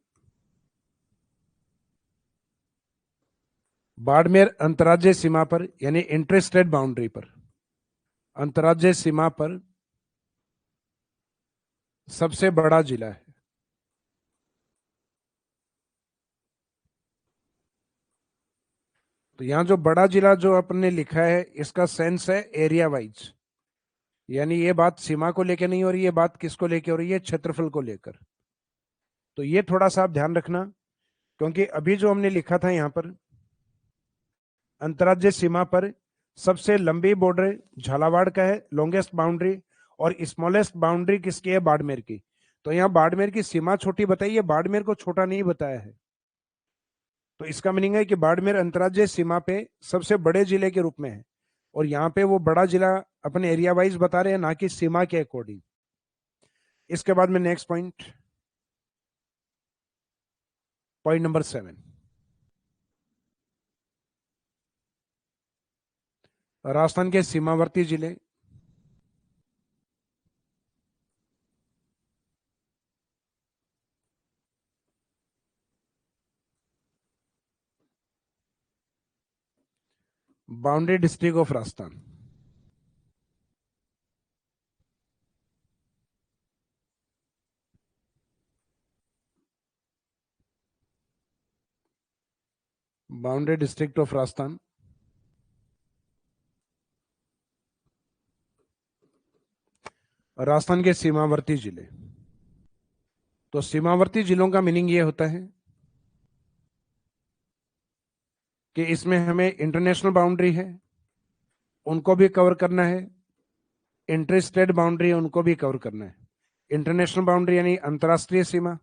बाड़मेर अंतर्राज्यीय सीमा पर यानी इंटरस्टेट बाउंड्री पर, अंतर्राज्यीय सीमा पर सबसे बड़ा जिला है। तो यहाँ जो बड़ा जिला जो अपन ने लिखा है, इसका सेंस है एरिया वाइज, यानी ये बात सीमा को लेकर नहीं हो रही, ये बात किसको लेकर हो रही है, क्षेत्रफल को लेकर। तो ये थोड़ा सा आप ध्यान रखना, क्योंकि अभी जो हमने लिखा था यहाँ पर, अंतर्राज्यीय सीमा पर सबसे लंबी बॉर्डर झालावाड़ का है, लॉन्गेस्ट बाउंड्री, और स्मॉलेस्ट बाउंड्री किसकी है, बाड़मेर की। तो यहाँ बाड़मेर की सीमा छोटी बताई है, बाड़मेर को छोटा नहीं बताया है। तो इसका मीनिंग है कि बाड़मेर अंतर्राज्यीय सीमा पे सबसे बड़े जिले के रूप में है, और यहाँ पे वो बड़ा जिला अपने एरिया वाइज बता रहे हैं, ना कि सीमा के अकॉर्डिंग। इसके बाद में next point, point number 7, Rajasthan के सीमावर्ती जिले। Boundary district of Rajasthan. Boundary district of Rajasthan, Rajasthan के सीमावर्ती जिले। तो सीमावर्ती जिलों का मीनिंग ये होता है कि इसमें हमें इंटरनेशनल बाउंड्री है, उनको भी कवर करना है, इंटर स्टेट बाउंड्री है, उनको भी कवर करना है। इंटरनेशनल बाउंड्री यानी अंतरराष्ट्रीय सीमा,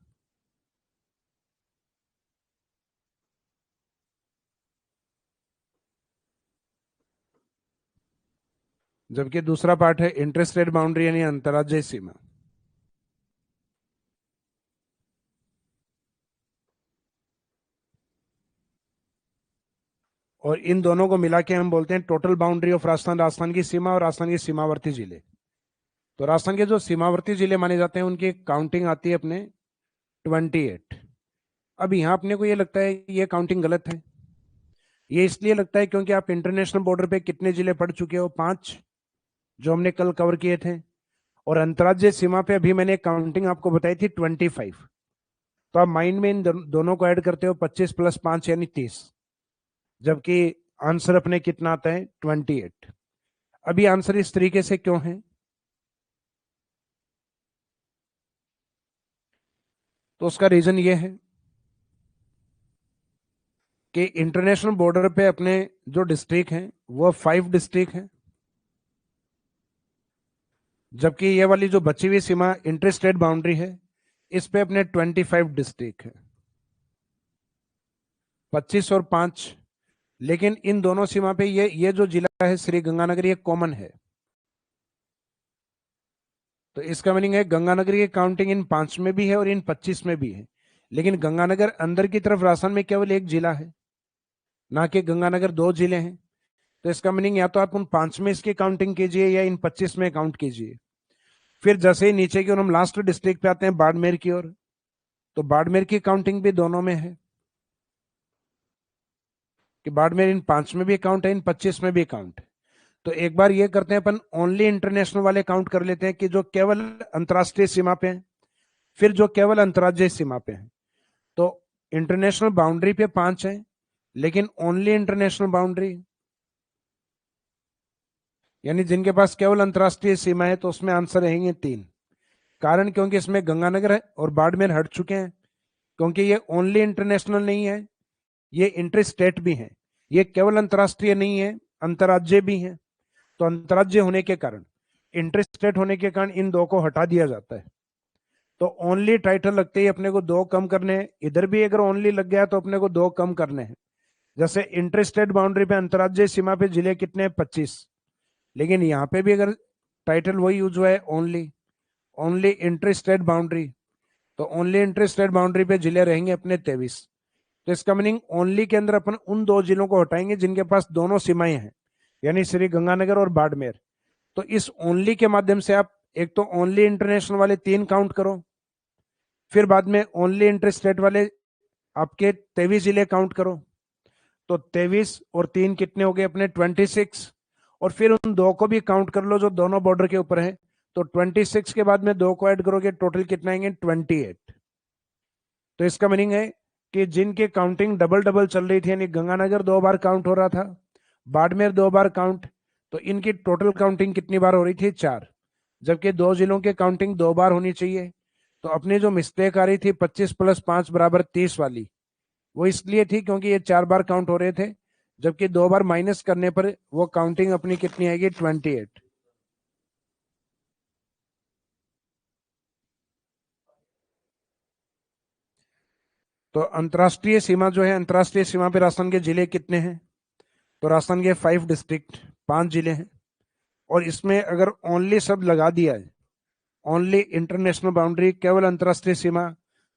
जबकि दूसरा पार्ट है इंटर स्टेट बाउंड्री यानी अंतरराज्यीय सीमा। और इन दोनों को मिला के हम बोलते हैं total boundary of Rajasthan, Rajasthan की सीमा और राजस्थान के सीमावर्ती जिले। तो राजस्थान के जो सीमावर्ती जिले माने जाते हैं उनकी काउंटिंग आती है अपने 28। अब यहाँ अपने को ये लगता है ये काउंटिंग गलत है। ये इसलिए लगता है क्योंकि आप इंटरनेशनल बॉर्डर पे कितने जिले पढ़ चुके हो? 5, जो हमने कल कवर किए थे। और अंतर्राज्यीय सीमा पे अभी मैंने काउंटिंग आपको बताई थी 25। तो आप माइंड में इन दोनों को ऐड करते हो, 25 + 5 यानी 30, जबकि आंसर अपने कितना आता है? 28। अभी आंसर इस तरीके से क्यों है? तो उसका रीजन ये है कि इंटरनेशनल बॉर्डर पे अपने जो डिस्ट्रिक्ट हैं वो 5 डिस्ट्रिक्ट हैं, जबकि ये वाली जो बची हुई सीमा इंटर स्टेट बाउंड्री है इस पे अपने 25 डिस्ट्रिक्ट है, 25 और 5। लेकिन इन दोनों सीमा पे ये जो जिला है श्री गंगानगर ये कॉमन है। तो इसका मीनिंग है गंगानगर की काउंटिंग इन 5 में भी है और इन 25 में भी है। लेकिन गंगानगर अंदर की तरफ राजस्थान में केवल एक जिला है, ना कि गंगानगर 2 जिले हैं। तो इसका मीनिंग या तो आप उन 5 में इसकी काउंटिंग कीजिए या इन 25 में काउंट कीजिए। फिर जैसे ही नीचे की ओर हम लास्ट डिस्ट्रिक्ट पे आते हैं बाड़मेर की ओर, तो बाड़मेर की काउंटिंग भी दोनों में है कि बाड़मेर इन 5 में भी काउंट है, इन 25 में भी काउंट है। तो एक बार ये करते हैं अपन, ओनली इंटरनेशनल वाले काउंट कर लेते हैं कि जो केवल अंतरराष्ट्रीय सीमा पे हैं, फिर जो केवल अंतर्राज्यीय सीमा पे हैं। तो इंटरनेशनल बाउंड्री पे 5 है, लेकिन ओनली इंटरनेशनल बाउंड्री यानी जिनके पास केवल अंतरराष्ट्रीय सीमा है तो उसमें आंसर रहेंगे 3। कारण क्योंकि इसमें गंगानगर है और बाड़मेर हट चुके हैं, क्योंकि ये ओनली इंटरनेशनल नहीं है, ये इंटर स्टेट भी है। ये केवल अंतरराष्ट्रीय नहीं है, अंतर्राज्य भी है। तो अंतर्राज्य होने के कारण, इंटर स्टेट होने के कारण इन 2 को हटा दिया जाता है। तो ओनली टाइटल लगते ही अपने को 2 कम करने हैं। इधर भी अगर ओनली लग गया तो अपने को 2 कम करने हैं। जैसे इंटर स्टेट बाउंड्री पे अंतर्राज्यीय सीमा पे जिले कितने? 25। लेकिन यहाँ पे भी अगर टाइटल वही यूज हुआ है, only, only inter state boundary, तो ओनली इंटर स्टेट बाउंड्री पे जिले रहेंगे अपने 23। तो इसका मीनिंग ओनली के अंदर अपन उन 2 जिलों को हटाएंगे जिनके पास दोनों सीमाएं हैं, यानी श्री गंगानगर और बाड़मेर। तो इस ओनली के माध्यम से आप एक तो ओनली इंटरनेशनल वाले 3 काउंट करो, फिर बाद में ओनली इंटर स्टेट वाले आपके 23 जिले काउंट करो। तो 23 और 3 कितने हो गए अपने? 26। और फिर उन 2 को भी काउंट कर लो जो दोनों बॉर्डर के ऊपर है। तो 26 के बाद में 2 को ऐड करोगे, टोटल कितना आएंगे? 28। तो इसका मीनिंग है कि जिनकी काउंटिंग डबल डबल चल रही थी, यानी गंगानगर 2 बार काउंट हो रहा था, बाड़मेर 2 बार काउंट, तो इनकी टोटल काउंटिंग कितनी बार हो रही थी? 4। जबकि 2 जिलों की काउंटिंग 2 बार होनी चाहिए। तो अपनी जो मिस्टेक आ रही थी 25 + 5 = 30 वाली, वो इसलिए थी क्योंकि ये 4 बार काउंट हो रहे थे, जबकि 2 बार माइनस करने पर वो काउंटिंग अपनी कितनी आएगी? 28। तो अंतरराष्ट्रीय सीमा जो है, अंतरराष्ट्रीय सीमा पे राजस्थान के जिले कितने हैं? तो राजस्थान के 5 डिस्ट्रिक्ट, 5 जिले हैं। और इसमें अगर ओनली शब्द लगा दिया है, ओनली इंटरनेशनल बाउंड्री, केवल अंतरराष्ट्रीय सीमा,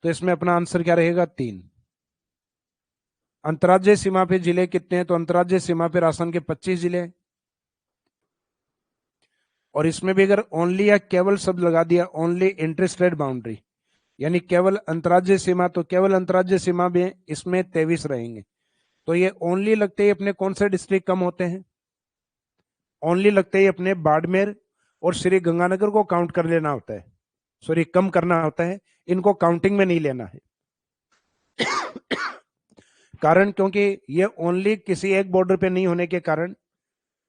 तो इसमें अपना आंसर क्या रहेगा? 3। अंतर्राज्यीय सीमा पे जिले कितने हैं? तो अंतर्राज्यीय सीमा पे राजस्थान के 25 जिले। और इसमें भी अगर ओनली या केवल शब्द लगा दिया, ओनली इंटर स्टेट बाउंड्री, यानी केवल अंतर्राज्यीय सीमा, तो केवल अंतर्राज्यीय सीमा में इसमें 23 रहेंगे। तो ये ओनली लगते ही अपने कौन से डिस्ट्रिक्ट कम होते हैं? ओनली लगते ही अपने बाड़मेर और श्री गंगानगर को काउंट कर लेना होता है, सॉरी कम करना होता है, इनको काउंटिंग में नहीं लेना है। कारण क्योंकि ये ओनली किसी एक बॉर्डर पे नहीं होने के कारण,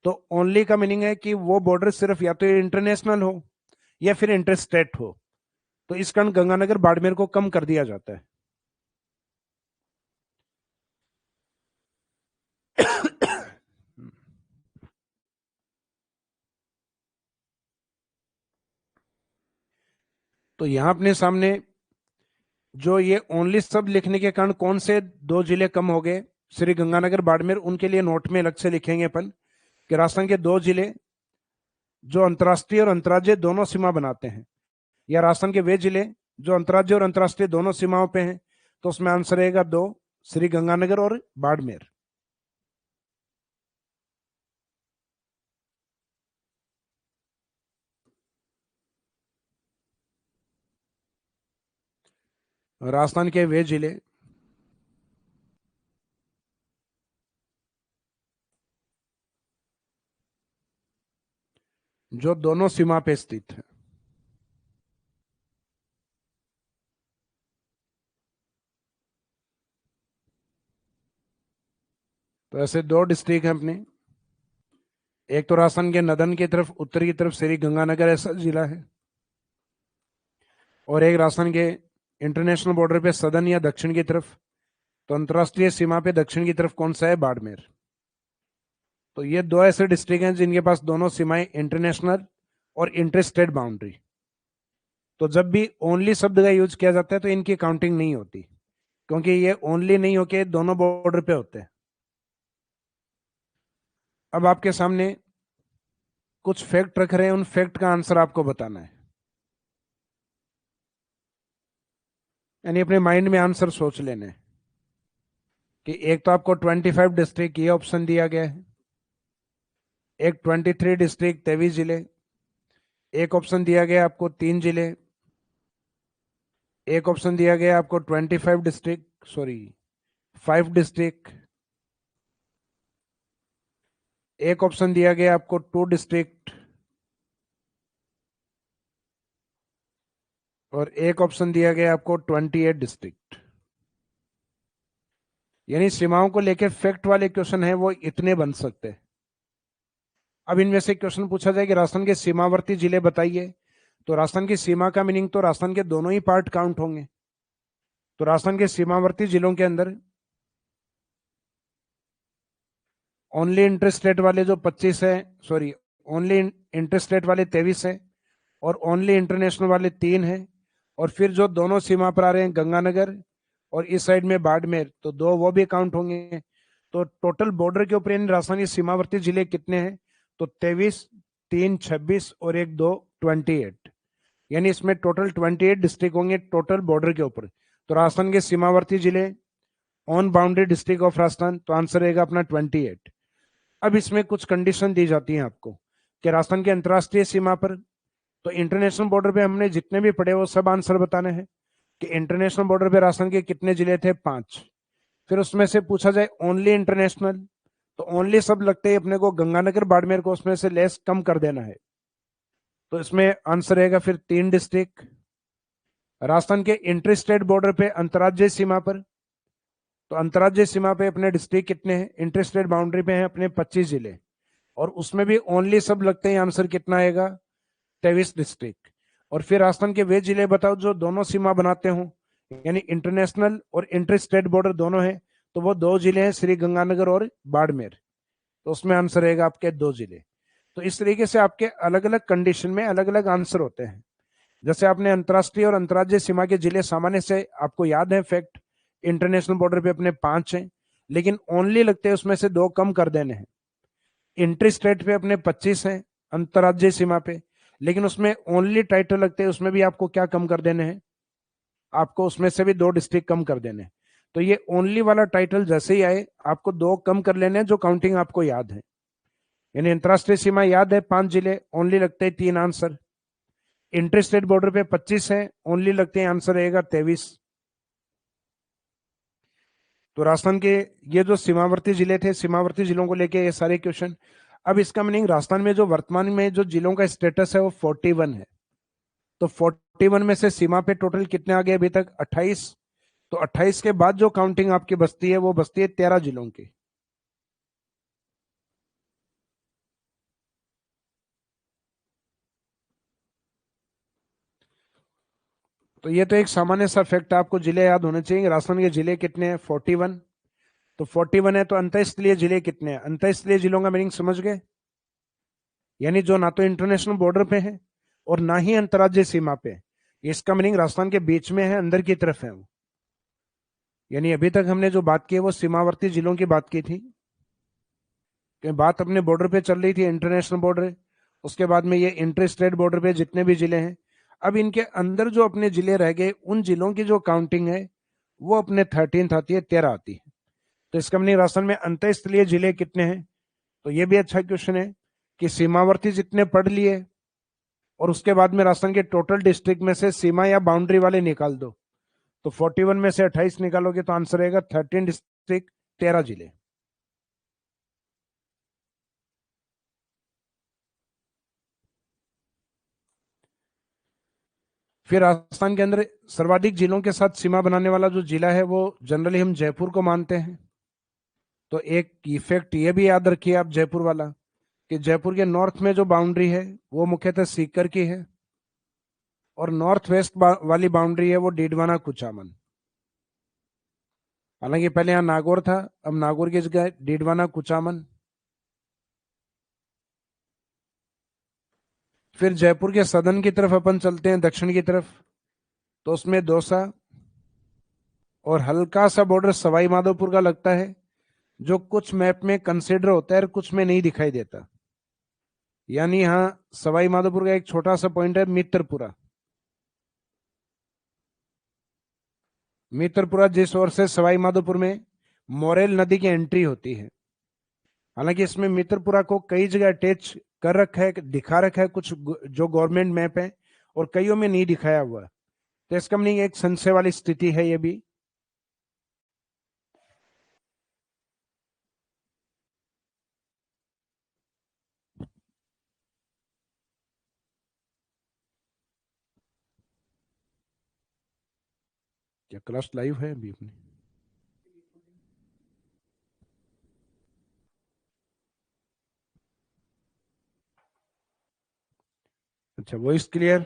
तो ओनली का मीनिंग है कि वो बॉर्डर सिर्फ या तो इंटरनेशनल हो या फिर इंटर स्टेट हो। तो इस कारण गंगानगर बाड़मेर को कम कर दिया जाता है। तो यहां अपने सामने जो ये ओनली शब्द लिखने के कारण कौन से 2 जिले कम हो गए, श्री गंगानगर बाड़मेर, उनके लिए नोट में अलग से लिखेंगे अपन कि राजस्थान के 2 जिले जो अंतर्राष्ट्रीय और अंतर्राज्यीय दोनों सीमा बनाते हैं, या राजस्थान के वे जिले जो अंतर्राज्यीय और अंतर्राष्ट्रीय दोनों सीमाओं पे हैं। तो उसमें आंसर रहेगा 2, श्री गंगानगर और बाड़मेर। राजस्थान के वे जिले जो दोनों सीमा पे स्थित है। तो ऐसे दो डिस्ट्रिक्ट हैं अपने, एक तो राजस्थान के नदन की तरफ उत्तर की तरफ श्री गंगानगर ऐसा जिला है, और एक राजस्थान के इंटरनेशनल बॉर्डर पे सदन या दक्षिण की तरफ, तो अंतर्राष्ट्रीय सीमा पे दक्षिण की तरफ कौन सा है? बाड़मेर। तो ये दो ऐसे डिस्ट्रिक्ट हैं जिनके पास दोनों सीमाएं इंटरनेशनल और इंटर स्टेट बाउंड्री। तो जब भी ओनली शब्द का यूज किया जाता है तो इनकी काउंटिंग नहीं होती, क्योंकि ये ओनली नहीं होके दोनों बॉर्डर पे होते हैं। अब आपके सामने कुछ फैक्ट रख रहे हैं, उन फैक्ट का आंसर आपको बताना है, यानी अपने माइंड में आंसर सोच लेने हैं। कि एक तो आपको 25 डिस्ट्रिक्ट ये ऑप्शन दिया गया है, एक 23 डिस्ट्रिक्ट 23 जिले, एक ऑप्शन दिया गया आपको 3 जिले, एक ऑप्शन दिया गया आपको 25 डिस्ट्रिक्ट, सॉरी 5 डिस्ट्रिक्ट, एक ऑप्शन दिया गया आपको 2 डिस्ट्रिक्ट, और एक ऑप्शन दिया गया आपको 28 डिस्ट्रिक्ट। यानी सीमाओं को लेकर फैक्ट वाले क्वेश्चन है वो इतने बन सकते हैं। अब इनमें से क्वेश्चन पूछा जाए कि राजस्थान के सीमावर्ती जिले बताइए, तो राजस्थान की सीमा का मीनिंग तो राजस्थान के दोनों ही पार्ट काउंट होंगे। तो राजस्थान के सीमावर्ती जिलों के अंदर ओनली इंटरस्टेट वाले जो 25 है, सॉरी ओनली इंटरस्टेट वाले 23 है, और ओनली इंटरनेशनल वाले 3 है, और फिर जो दोनों सीमा पर आ रहे हैं गंगानगर और इस साइड में बाड़मेर, तो 2 वो भी काउंट होंगे। तो टोटल बॉर्डर के ऊपर इन राजस्थान के सीमावर्ती जिले कितने हैं? तो 23, 3 26 और 1 2 28, यानी इसमें टोटल 28 डिस्ट्रिक्ट होंगे टोटल बॉर्डर के ऊपर। तो राजस्थान के सीमावर्ती जिले on boundary district of Rajasthan, तो आंसर रहेगा अपना 28। अब इसमें कुछ कंडीशन दी जाती है आपको कि राजस्थान की अंतर्राष्ट्रीय सीमा पर, तो इंटरनेशनल बॉर्डर पे हमने जितने भी पढ़े वो सब आंसर बताने हैं कि इंटरनेशनल बॉर्डर पे राजस्थान के कितने जिले थे? 5। फिर उसमें से पूछा जाए ओनली इंटरनेशनल, तो ओनली सब लगते ही अपने को गंगानगर बाड़मेर को उसमें से लेस कम कर देना है, तो इसमें आंसर रहेगा फिर 3 डिस्ट्रिक्ट। राजस्थान के इंटर स्टेट बॉर्डर पे अंतर्राज्यीय सीमा पर, तो अंतर्राज्यीय सीमा पे अपने डिस्ट्रिक्ट कितने हैं? इंटर स्टेट बाउंड्री पे हैं अपने 25 जिले, और उसमें भी ओनली सब लगते हैं, आंसर कितना आएगा? 23 डिस्ट्रिक्ट। और फिर राजस्थान के वे जिले बताओ जो दोनों सीमा बनाते हो, यानी इंटरनेशनल और इंटर स्टेट बॉर्डर दोनों है, तो वो 2 जिले हैं, श्री गंगानगर और बाड़मेर, तो उसमें आंसर रहेगा आपके 2 जिले। तो इस तरीके से आपके अलग अलग कंडीशन में अलग अलग आंसर होते हैं। जैसे आपने अंतर्राष्ट्रीय और अंतर्राज्यीय सीमा के जिले सामान्य से आपको याद है फैक्ट, इंटरनेशनल बॉर्डर पे अपने 5 हैं, लेकिन ओनली लगते हैं उसमें से 2 कम कर देने हैं। इंटर स्टेट पे अपने 25 हैं अंतर्राज्यीय सीमा पे, लेकिन उसमें ओनली टाइटल लगते हैं, उसमें भी आपको क्या कम कर देने हैं? आपको उसमें से भी 2 डिस्ट्रिक्ट कम कर देने हैं। तो ये ओनली वाला टाइटल जैसे ही आए आपको 2 कम कर लेने हैं, जो काउंटिंग आपको याद है। यानी अंतर्राष्ट्रीय सीमा याद है 5 जिले, ओनली लगते हैं 3 आंसर। इंटर स्टेट बॉर्डर पे 25 है, ओनली लगते हैं, आंसर रहेगा 23। तो राजस्थान के ये जो सीमावर्ती जिले थे, सीमावर्ती जिलों को लेके ये सारे क्वेश्चन। अब इसका मीनिंग राजस्थान में जो वर्तमान में जो जिलों का स्टेटस है वो 41 है। तो 41 में से सीमा पे टोटल कितने आ गए अभी तक? 28। तो 28 के बाद जो काउंटिंग आपकी बचती है वो बचती है 13 जिलों की। तो ये तो एक सामान्य सा फैक्ट, आपको जिले याद होने चाहिए। राजस्थान के जिले कितने हैं? 41। तो 41 है, तो अंतःस्थलीय जिले कितने हैं? अंतःस्थलीय जिलों का मीनिंग समझ गए? यानी जो ना तो इंटरनेशनल बॉर्डर पे है और ना ही अंतर्राज्यीय सीमा पे। इसका मीनिंग राजस्थान के बीच में है, अंदर की तरफ है वो। यानी अभी तक हमने जो बात की है वो सीमावर्ती जिलों की बात की थी, कि बात अपने बॉर्डर पे चल रही थी, इंटरनेशनल बॉर्डर। उसके बाद में ये इंटर स्टेट बॉर्डर पे जितने भी जिले हैं, अब इनके अंदर जो अपने जिले रह गए उन जिलों की जो काउंटिंग है वो अपने 13 आती है, 13 आती है। तो इसका मीनिंग राजस्थान में अंतःस्थलीय जिले कितने हैं? तो ये भी अच्छा क्वेश्चन है कि सीमावर्ती जितने पढ़ लिए और उसके बाद में राजस्थान के टोटल डिस्ट्रिक्ट में से सीमा या बाउंड्री वाले निकाल दो, तो 41 में से 28 निकालोगे तो आंसर रहेगा 13 डिस्ट्रिक्ट, 13 जिले। फिर राजस्थान के अंदर सर्वाधिक जिलों के साथ सीमा बनाने वाला जो जिला है वो जनरली हम जयपुर को मानते हैं। तो एक इफेक्ट ये भी याद रखिए आप जयपुर वाला, कि जयपुर के नॉर्थ में जो बाउंड्री है वो मुख्यतः सीकर की है, और नॉर्थ वेस्ट वाली बाउंड्री है वो डीडवाना कुचामन। हालांकि पहले यहाँ नागौर था, अब नागौर की जगह डीडवाना कुचामन। फिर जयपुर के सदन की तरफ अपन चलते हैं, दक्षिण की तरफ, तो उसमें दौसा और हल्का सा बॉर्डर सवाई माधोपुर का लगता है, जो कुछ मैप में कंसिडर होता है और कुछ में नहीं दिखाई देता। यानी यहाँ सवाई माधोपुर का एक छोटा सा पॉइंट है मित्रपुरा। मित्रपुरा जिस ओर से सवाई माधोपुर में मोरेल नदी की एंट्री होती है। हालांकि इसमें मित्रपुरा को कई जगह अटैच कर रखा है, दिखा रखा है कुछ जो गवर्नमेंट मैप है, और कईयों में नहीं दिखाया हुआ। तो इसका मीनिंग एक संशय वाली स्थिति है ये भी। क्या क्लास लाइव है अभी अपनी? अच्छा, वॉइस क्लियर?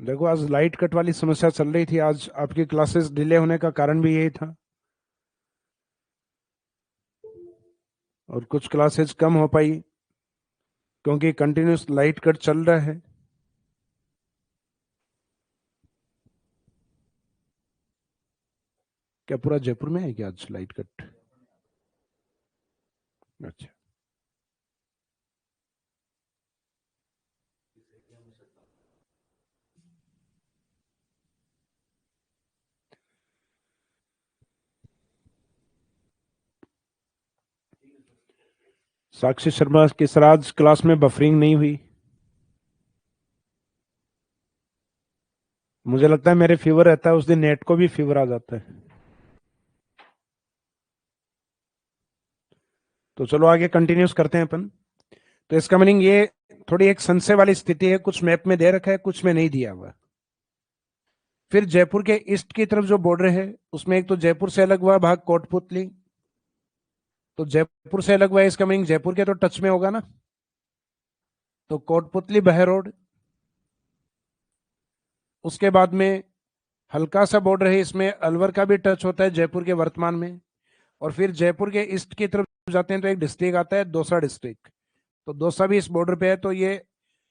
देखो आज लाइट कट वाली समस्या चल रही थी, आज आपकी क्लासेस डिले होने का कारण भी यही था, और कुछ क्लासेस कम हो पाई क्योंकि कंटिन्यूस लाइट कट चल रहा है। क्या पूरा जयपुर में है क्या आज लाइट कट? अच्छा। साक्षी शर्मा की सर आज क्लास में बफरिंग नहीं हुई। मुझे लगता है मेरे फीवर रहता है उस दिन, नेट को भी फीवर आ जाता है। तो चलो आगे कंटिन्यूस करते हैं अपन। तो इसका मीनिंग ये थोड़ी एक संशय वाली स्थिति है, कुछ मैप में दे रखा है कुछ में नहीं दिया हुआ। फिर जयपुर के ईस्ट की तरफ जो बॉर्डर है उसमें एक तो जयपुर से अलग हुआ भाग कोटपुतली। तो जयपुर से अलग हुआ है, इसका मीनिंग जयपुर के तो टच में होगा ना। तो कोटपुतली बहरोड, उसके बाद में हल्का सा बॉर्डर है, इसमें अलवर का भी टच होता है जयपुर के वर्तमान में। और फिर जयपुर के ईस्ट की तरफ जाते हैं तो एक डिस्ट्रिक्ट आता है दौसा डिस्ट्रिक्ट। तो दौसा भी इस बॉर्डर पे है। तो ये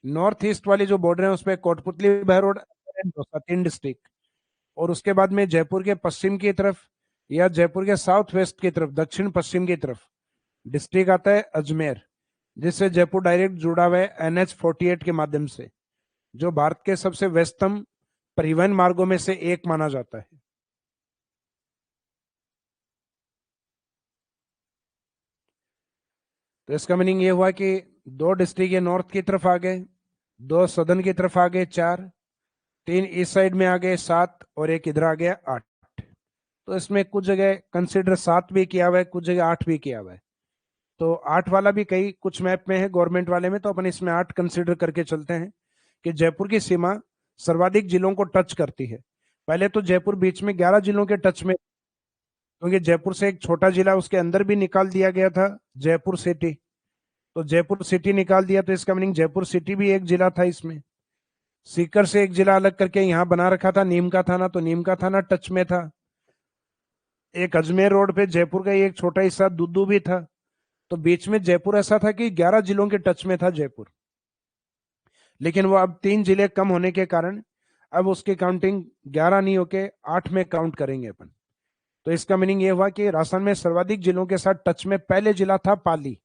नॉर्थ ईस्ट वाली जो बॉर्डर है उसपे कोटपुतली बहरोड दौसा, 3 डिस्ट्रिक्ट। और उसके बाद में जयपुर के पश्चिम की तरफ या जयपुर के साउथ वेस्ट की तरफ, दक्षिण पश्चिम की तरफ डिस्ट्रिक्ट आता है अजमेर, जिससे जयपुर डायरेक्ट जुड़ा हुआ है NH-48 के माध्यम से, जो भारत के सबसे व्यस्तम परिवहन मार्गों में से एक माना जाता है। तो इसका मीनिंग ये हुआ कि 2 डिस्ट्रिक्ट ये नॉर्थ की तरफ आ गए, 2 सदर्न की तरफ आ गए 4, 3 ईस्ट साइड में आ गए 7, और एक इधर आ गया 8। तो इसमें कुछ जगह कंसिडर 7 भी किया हुआ है, कुछ जगह 8 भी किया हुआ है। तो 8 वाला भी कई कुछ मैप में है गवर्नमेंट वाले में, तो अपन इसमें 8 कंसिडर करके चलते हैं कि जयपुर की सीमा सर्वाधिक जिलों को टच करती है। पहले तो जयपुर बीच में 11 जिलों के टच में, क्योंकि जयपुर से एक छोटा जिला उसके अंदर भी निकाल दिया गया था, जयपुर सिटी। तो जयपुर सिटी निकाल दिया तो इसका मीनिंग जयपुर सिटी भी एक जिला था इसमें। सीकर से एक जिला अलग करके यहाँ बना रखा था नीम का थाना, तो नीम का थाना टच में था। एक अजमेर रोड पे जयपुर का एक छोटा हिस्सा दुद्दू भी था। तो बीच में जयपुर ऐसा था कि 11 जिलों के टच में था जयपुर। लेकिन वो अब 3 जिले कम होने के कारण अब उसकी काउंटिंग 11 नहीं होके 8 में काउंट करेंगे अपन। तो इसका मीनिंग ये हुआ कि राजस्थान में सर्वाधिक जिलों के साथ टच में पहले जिला था पाली,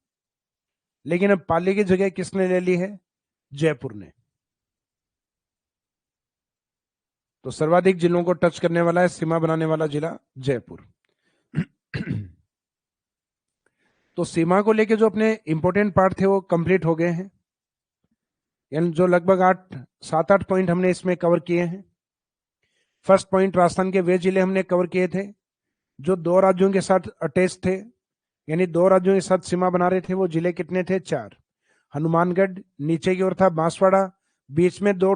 लेकिन अब पाली की जगह किसने ले ली है? जयपुर ने। तो सर्वाधिक जिलों को टच करने वाला है, सीमा बनाने वाला जिला जयपुर। तो सीमा को लेके जो अपने इंपॉर्टेंट पार्ट थे वो कंप्लीट हो गए हैं, यानी जो लगभग 7-8 पॉइंट हमने इसमें कवर किए हैं। फर्स्ट पॉइंट, राजस्थान के वे जिले हमने कवर किए थे जो 2 राज्यों के साथ अटैच थे, यानी 2 राज्यों के साथ सीमा बना रहे थे। वो जिले कितने थे? 4। हनुमानगढ़, नीचे की ओर था बांसवाड़ा, बीच में 2